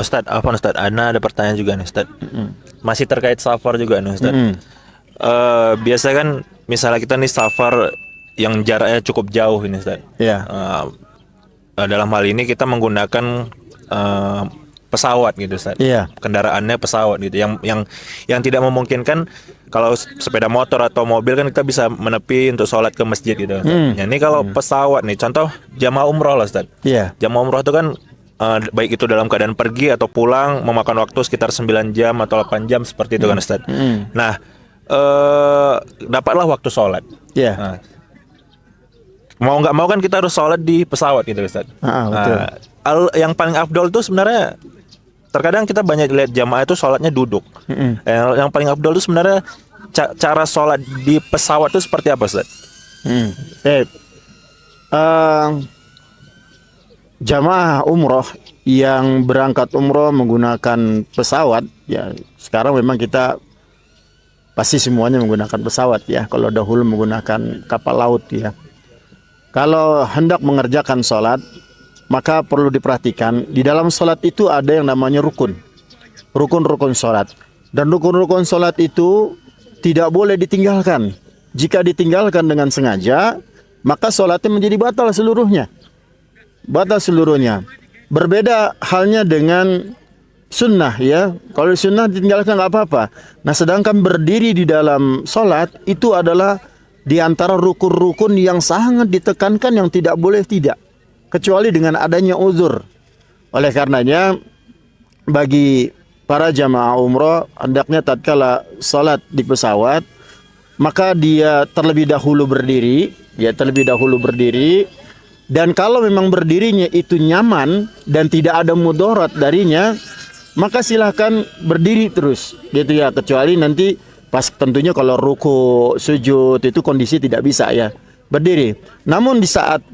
Ustadz, apa Ustadz? Ada pertanyaan juga nih Ustadz. Masih terkait safar juga nih Ustadz. Biasa kan misalnya kita nih safar yang jaraknya cukup jauh ini Ustadz. Ya. Dalam hal ini kita menggunakan pesawat gitu Ustadz. Iya. Kendaraannya pesawat gitu. Yang tidak memungkinkan kalau sepeda motor atau mobil kan kita bisa menepi untuk sholat ke masjid gitu Ustadz. Nah, ini kalau pesawat nih, contoh jamaah umroh lah Ustadz. Iya. Jamaah umroh itu kan baik itu dalam keadaan pergi atau pulang memakan waktu sekitar 9 jam atau 8 jam seperti itu kan Ustadz. Nah, dapatlah waktu sholat. Iya. Nah, mau nggak mau kan kita harus sholat di pesawat gitu Ustadz. Betul. Yang paling afdol tuh sebenarnya terkadang kita banyak lihat jamaah itu sholatnya duduk. Yang paling afdol itu sebenarnya cara sholat di pesawat itu seperti apa Ustadz? Jamaah umroh yang berangkat umroh menggunakan pesawat, ya sekarang memang kita pasti semuanya menggunakan pesawat ya. Kalau dahulu menggunakan kapal laut ya. Kalau hendak mengerjakan sholat, maka perlu diperhatikan di dalam sholat itu ada yang namanya rukun. Rukun-rukun sholat. Dan rukun-rukun sholat itu tidak boleh ditinggalkan. Jika ditinggalkan dengan sengaja, maka sholatnya menjadi batal seluruhnya. Batal seluruhnya. Berbeda halnya dengan sunnah ya. Kalau sunnah ditinggalkan nggak apa-apa. Nah sedangkan berdiri di dalam sholat itu adalah di antara rukun-rukun yang sangat ditekankan yang tidak boleh tidak. Kecuali dengan adanya uzur. Oleh karenanya bagi para jamaah umroh hendaknya tatkala salat di pesawat maka dia terlebih dahulu berdiri, dan kalau memang berdirinya itu nyaman dan tidak ada mudarat darinya maka silahkan berdiri terus gitu ya, kecuali nanti pas tentunya kalau ruku sujud itu kondisi tidak bisa ya berdiri. Namun di saat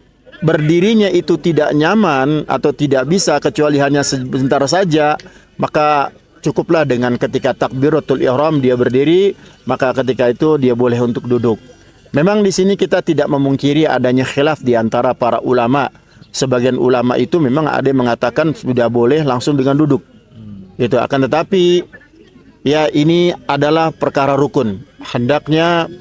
berdirinya itu tidak nyaman atau tidak bisa kecuali hanya sebentar saja, maka cukuplah dengan ketika takbiratul ihram dia berdiri, maka ketika itu dia boleh untuk duduk. Memang di sini kita tidak memungkiri adanya khilaf di antara para ulama. Sebagian ulama itu memang ada yang mengatakan sudah boleh langsung dengan duduk. Itu akan tetapi ya ini adalah perkara rukun. Hendaknya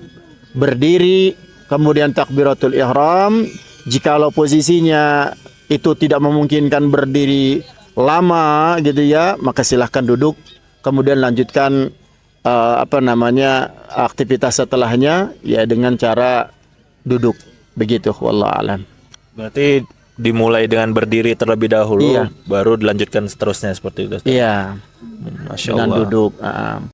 berdiri kemudian takbiratul ihram. Jikalau posisinya itu tidak memungkinkan berdiri lama gitu ya, maka silahkan duduk kemudian lanjutkan aktivitas setelahnya ya dengan cara duduk begitu. Wallahu alam. Berarti dimulai dengan berdiri terlebih dahulu, Iya. baru dilanjutkan seterusnya seperti itu. Iya. Masya Dengan Allah. duduk.